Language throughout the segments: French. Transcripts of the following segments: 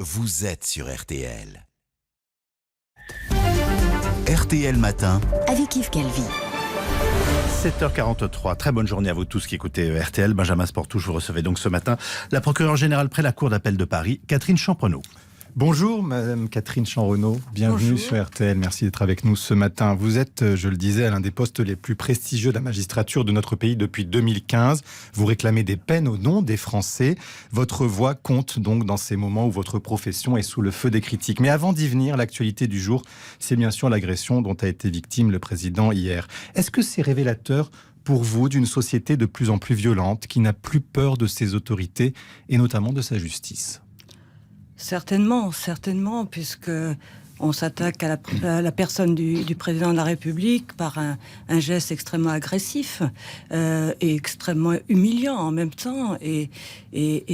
vous êtes sur RTL. RTL Matin, avec Yves Calvi. 7h43, très bonne journée à vous tous qui écoutez RTL. Benjamin Sportouche, vous recevez donc ce matin la procureure générale près la Cour d'appel de Paris, Catherine Champrenault. Bonjour Madame Catherine Champrenault, bienvenue sur RTL, merci d'être avec nous ce matin. Vous êtes, je le disais, à l'un des postes les plus prestigieux de la magistrature de notre pays depuis 2015. Vous réclamez des peines au nom des Français. Votre voix compte donc dans ces moments où votre profession est sous le feu des critiques. Mais avant d'y venir, l'actualité du jour, c'est bien sûr l'agression dont a été victime le président hier. Est-ce que c'est révélateur pour vous d'une société de plus en plus violente qui n'a plus peur de ses autorités et notamment de sa justice ? Certainement, puisque on s'attaque à la personne du président de la République par un geste extrêmement agressif et extrêmement humiliant en même temps. Et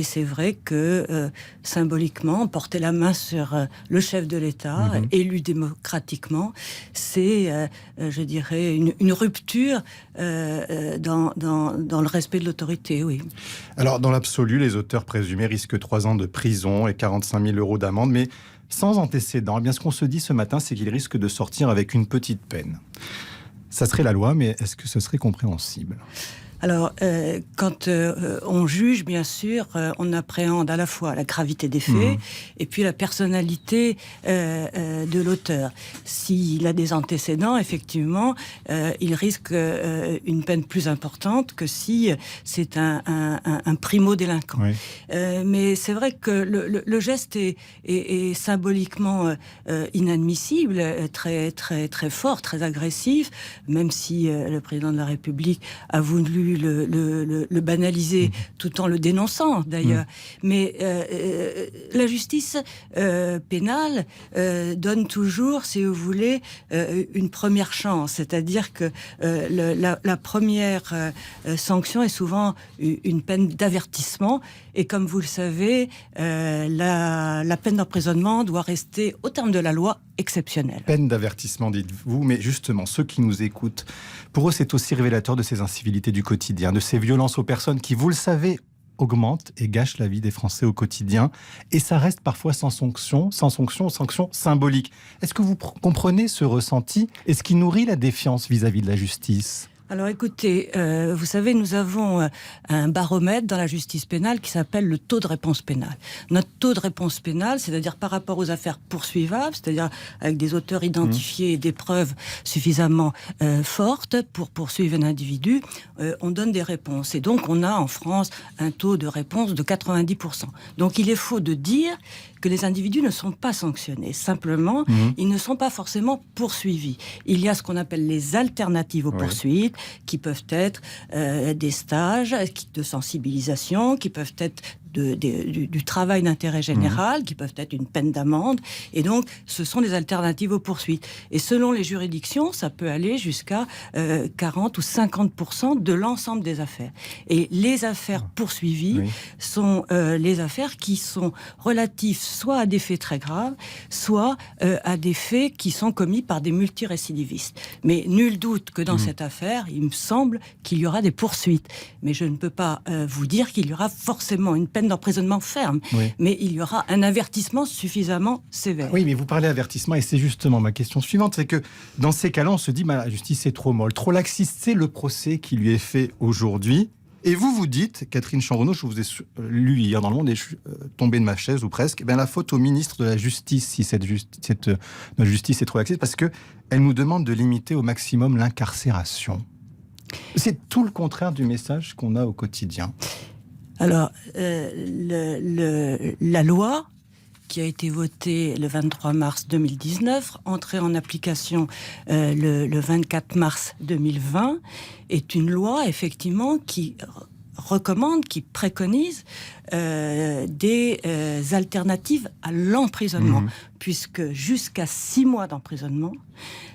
c'est vrai que symboliquement, porter la main sur le chef de l'État, élu démocratiquement, c'est, je dirais, une rupture dans le respect de l'autorité, oui. Alors, dans l'absolu, les auteurs présumés risquent 3 ans de prison et 45 000 € d'amende, mais sans antécédent. Eh bien, ce qu'on se dit ce matin, c'est qu'ils risquent de sortir avec une petite peine. Ça serait la loi, mais est-ce que ce serait compréhensible ? Alors, quand on juge, bien sûr, on appréhende à la fois la gravité des faits et puis la personnalité de l'auteur. S'il a des antécédents, effectivement, il risque une peine plus importante que si c'est un primo-délinquant. Oui. Mais c'est vrai que le geste est symboliquement inadmissible, très, très, très fort, très agressif, même si le président de la République a voulu le banaliser tout en le dénonçant d'ailleurs. Mais la justice pénale donne toujours, si vous voulez, une première chance. C'est-à-dire que la première sanction est souvent une peine d'avertissement. Et comme vous le savez, la peine d'emprisonnement doit rester, au terme de la loi, exceptionnelle. Peine d'avertissement, dites-vous, mais justement, ceux qui nous écoutent, pour eux, c'est aussi révélateur de ces incivilités du quotidien, de ces violences aux personnes qui, vous le savez, augmentent et gâchent la vie des Français au quotidien. Et ça reste parfois sans sanction, sanctions symboliques. Est-ce que vous comprenez ce ressenti ? Est-ce qui nourrit la défiance vis-à-vis de la justice ? Alors écoutez, vous savez, nous avons un baromètre dans la justice pénale qui s'appelle le taux de réponse pénale. Notre taux de réponse pénale, c'est-à-dire par rapport aux affaires poursuivables, c'est-à-dire avec des auteurs identifiés et des preuves suffisamment fortes pour poursuivre un individu, on donne des réponses. Et donc on a en France un taux de réponse de 90%. Donc il est faux de dire que les individus ne sont pas sanctionnés. Simplement, ils ne sont pas forcément poursuivis. Il y a ce qu'on appelle les alternatives aux poursuites, qui peuvent être des stages de sensibilisation, qui peuvent être du travail d'intérêt général, qui peuvent être une peine d'amende. Et donc, ce sont des alternatives aux poursuites. Et selon les juridictions, ça peut aller jusqu'à 40 ou 50% de l'ensemble des affaires. Et les affaires poursuivies sont les affaires qui sont relatives soit à des faits très graves, soit à des faits qui sont commis par des multirécidivistes. Mais nul doute que dans cette affaire, il me semble qu'il y aura des poursuites. Mais je ne peux pas vous dire qu'il y aura forcément une peine d'emprisonnement ferme, mais il y aura un avertissement suffisamment sévère. Oui, mais vous parlez d'avertissement, et c'est justement ma question suivante, c'est que dans ces cas-là, on se dit, la justice est trop molle, trop laxiste, c'est le procès qui lui est fait aujourd'hui. Et vous dites, Catherine Champrenault, je vous ai lu hier dans Le Monde et je suis tombé de ma chaise ou presque, la faute au ministre de la Justice si notre justice est trop laxiste, parce qu'elle nous demande de limiter au maximum l'incarcération. C'est tout le contraire du message qu'on a au quotidien. Alors, la loi qui a été votée le 23 mars 2019, entrée en application le 24 mars 2020, est une loi, effectivement, qui recommande, qui préconise des alternatives à l'emprisonnement, puisque jusqu'à 6 mois d'emprisonnement,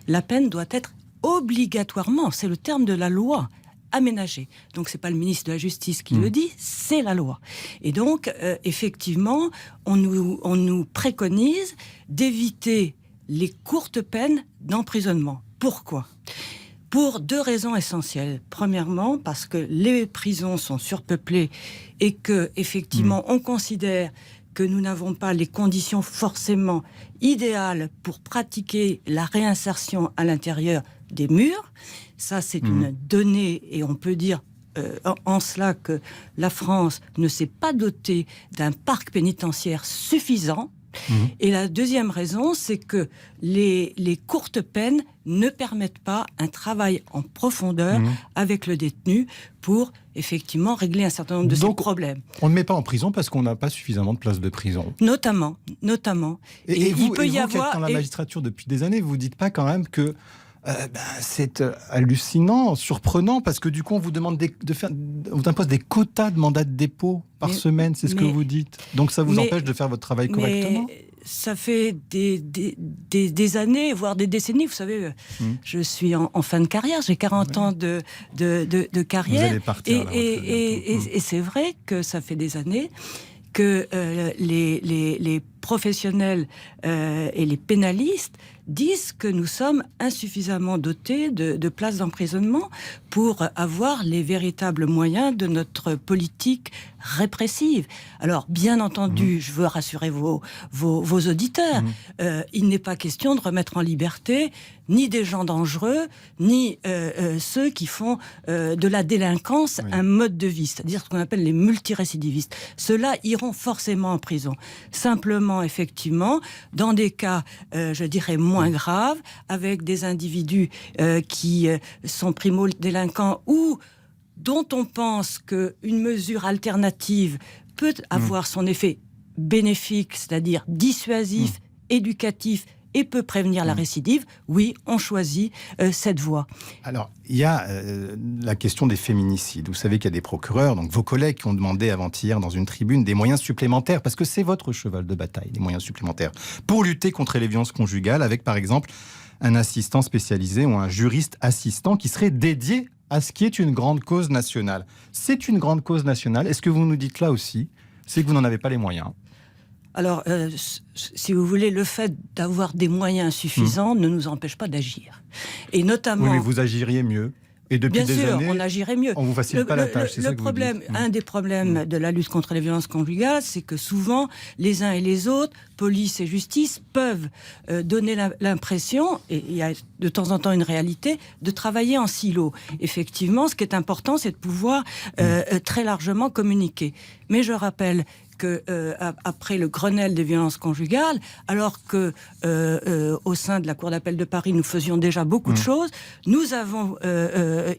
la peine doit être obligatoirement, c'est le terme de la loi, aménagée. Donc c'est pas le ministre de la Justice qui le dit, c'est la loi. Et donc effectivement, on nous préconise d'éviter les courtes peines d'emprisonnement. Pourquoi ? Pour 2 raisons essentielles. Premièrement, parce que les prisons sont surpeuplées et que effectivement on considère que nous n'avons pas les conditions forcément idéales pour pratiquer la réinsertion à l'intérieur des murs. Ça, c'est une donnée, et on peut dire en cela que la France ne s'est pas dotée d'un parc pénitentiaire suffisant. Et la deuxième raison, c'est que les courtes peines ne permettent pas un travail en profondeur avec le détenu pour effectivement régler un certain nombre de ces problèmes. On ne met pas en prison parce qu'on n'a pas suffisamment de places de prison. Notamment. Et vous, il peut qui y êtes avoir dans la magistrature depuis des années, vous ne dites pas quand même que c'est hallucinant, surprenant, parce que du coup on vous demande on vous impose des quotas de mandats de dépôt par semaine, c'est ce que vous dites. Donc ça vous empêche de faire votre travail correctement ? Ça fait des années, voire des décennies. Vous savez, je suis en fin de carrière, j'ai 40 ans de carrière. Vous allez partir, et c'est vrai que ça fait des années que les professionnels et les pénalistes disent que nous sommes insuffisamment dotés de places d'emprisonnement pour avoir les véritables moyens de notre politique répressive. Alors, bien entendu, je veux rassurer vos auditeurs, il n'est pas question de remettre en liberté ni des gens dangereux, ni ceux qui font de la délinquance un mode de vie, c'est-à-dire ce qu'on appelle les multirécidivistes. Ceux-là iront forcément en prison. Simplement, effectivement, dans des cas, je dirais, moins graves, avec des individus qui sont primo-délinquants ou dont on pense qu'une mesure alternative peut avoir son effet bénéfique, c'est-à-dire dissuasif, éducatif, et peut prévenir la récidive, oui, on choisit cette voie. Alors, il y a la question des féminicides. Vous savez qu'il y a des procureurs, donc vos collègues, qui ont demandé avant-hier dans une tribune des moyens supplémentaires, parce que c'est votre cheval de bataille, des moyens supplémentaires, pour lutter contre les violences conjugales, avec par exemple un assistant spécialisé ou un juriste assistant qui serait dédié à ce qui est une grande cause nationale. C'est une grande cause nationale. Est-ce que vous nous dites là aussi, c'est que vous n'en avez pas les moyens ? Alors, si vous voulez, le fait d'avoir des moyens suffisants ne nous empêche pas d'agir. Et notamment... Oui, mais vous agiriez mieux. Et depuis des années, on agirait mieux. On vous facilite pas la tâche, c'est ça que vous dites. Un des problèmes de la lutte contre les violences conjugales, c'est que souvent, les uns et les autres, police et justice, peuvent donner l'impression, et il y a de temps en temps une réalité, de travailler en silo. Effectivement, ce qui est important, c'est de pouvoir très largement communiquer. Mais je rappelle que après le Grenelle des violences conjugales, alors que au sein de la Cour d'appel de Paris, nous faisions déjà beaucoup de choses, nous avons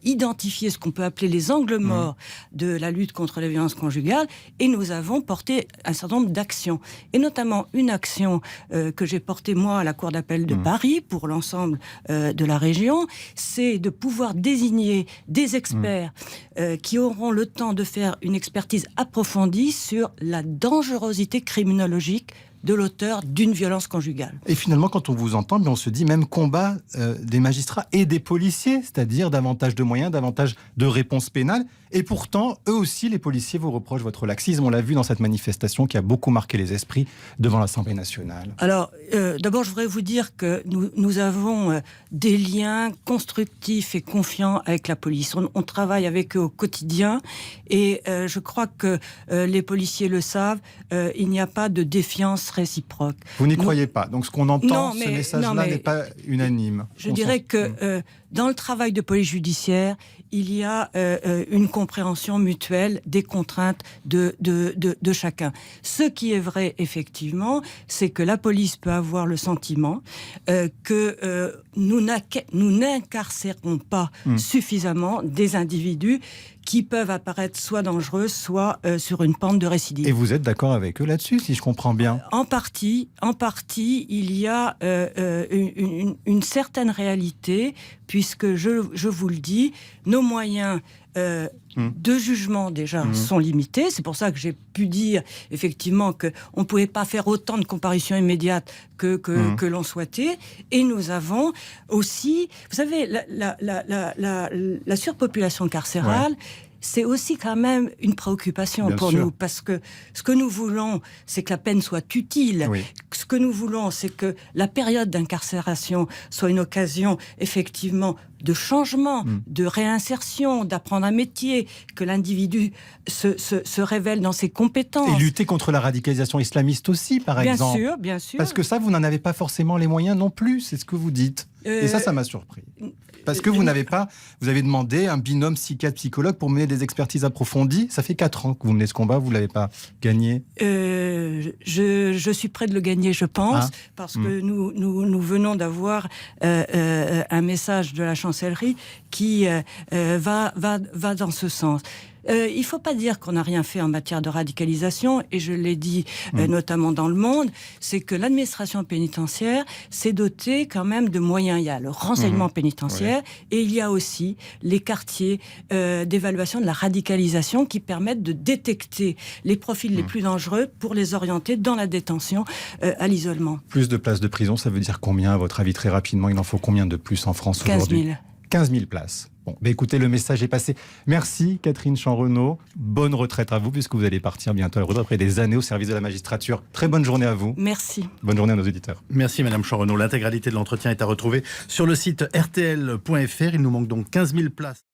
identifié ce qu'on peut appeler les angles morts de la lutte contre les violences conjugales, et nous avons porté un certain nombre d'actions. Et notamment une action que j'ai portée, moi, à la Cour d'appel de Paris, pour l'ensemble de la région, c'est de pouvoir désigner des experts qui auront le temps de faire une expertise approfondie sur la dangerosité criminologique de l'auteur d'une violence conjugale. Et finalement, quand on vous entend, on se dit même combat des magistrats et des policiers, c'est-à-dire davantage de moyens, davantage de réponses pénales. Et pourtant, eux aussi, les policiers vous reprochent votre laxisme. On l'a vu dans cette manifestation qui a beaucoup marqué les esprits devant l'Assemblée nationale. Alors, d'abord, je voudrais vous dire que nous avons des liens constructifs et confiants avec la police. On travaille avec eux au quotidien, et je crois que les policiers le savent, il n'y a pas de défiance réciproque. Vous n'y croyez pas. Donc ce qu'on entend, ce message-là n'est pas unanime. Je dirais que dans le travail de police judiciaire, il y a une compréhension mutuelle des contraintes de chacun. Ce qui est vrai, effectivement, c'est que la police peut avoir le sentiment que nous n'incarcérons pas suffisamment des individus qui peuvent apparaître soit dangereux, soit sur une pente de récidive. Et vous êtes d'accord avec eux là-dessus, si je comprends bien ? En partie, il y a une certaine réalité, puisque je vous le dis, nos moyens de jugement déjà sont limités. C'est pour ça que j'ai pu dire effectivement qu'on ne pouvait pas faire autant de comparutions immédiates que l'on souhaitait. Et nous avons aussi, vous savez, la surpopulation carcérale c'est aussi quand même une préoccupation Bien pour sûr. nous, parce que ce que nous voulons, c'est que la peine soit utile. Oui. Ce que nous voulons, c'est que la période d'incarcération soit une occasion, effectivement, de changement, de réinsertion, d'apprendre un métier, que l'individu se révèle dans ses compétences. Et lutter contre la radicalisation islamiste aussi, par exemple. Bien sûr. Parce que ça, vous n'en avez pas forcément les moyens non plus, c'est ce que vous dites. Et ça m'a surpris. Parce que vous avez demandé un binôme psychiatre-psychologue pour mener des expertises approfondies. Ça fait 4 ans que vous menez ce combat, vous ne l'avez pas gagné. Je suis près de le gagner, je pense, parce que nous venons d'avoir un message de la chancellerie qui va dans ce sens. Il ne faut pas dire qu'on n'a rien fait en matière de radicalisation, et je l'ai dit notamment dans Le Monde, c'est que l'administration pénitentiaire s'est dotée quand même de moyens. Il y a le renseignement pénitentiaire, et il y a aussi les quartiers d'évaluation de la radicalisation qui permettent de détecter les profils les plus dangereux pour les orienter dans la détention, à l'isolement. Plus de places de prison, ça veut dire combien, à votre avis, très rapidement? Il en faut combien de plus en France aujourd'hui? 15 000. 15 000 places. Bon, écoutez, le message est passé. Merci Catherine Chanrenaud. Bonne retraite à vous, puisque vous allez partir bientôt à la retraite après des années au service de la magistrature. Très bonne journée à vous. Merci. Bonne journée à nos auditeurs. Merci Madame Chanrenaud. L'intégralité de l'entretien est à retrouver sur le site rtl.fr. Il nous manque donc 15 000 places.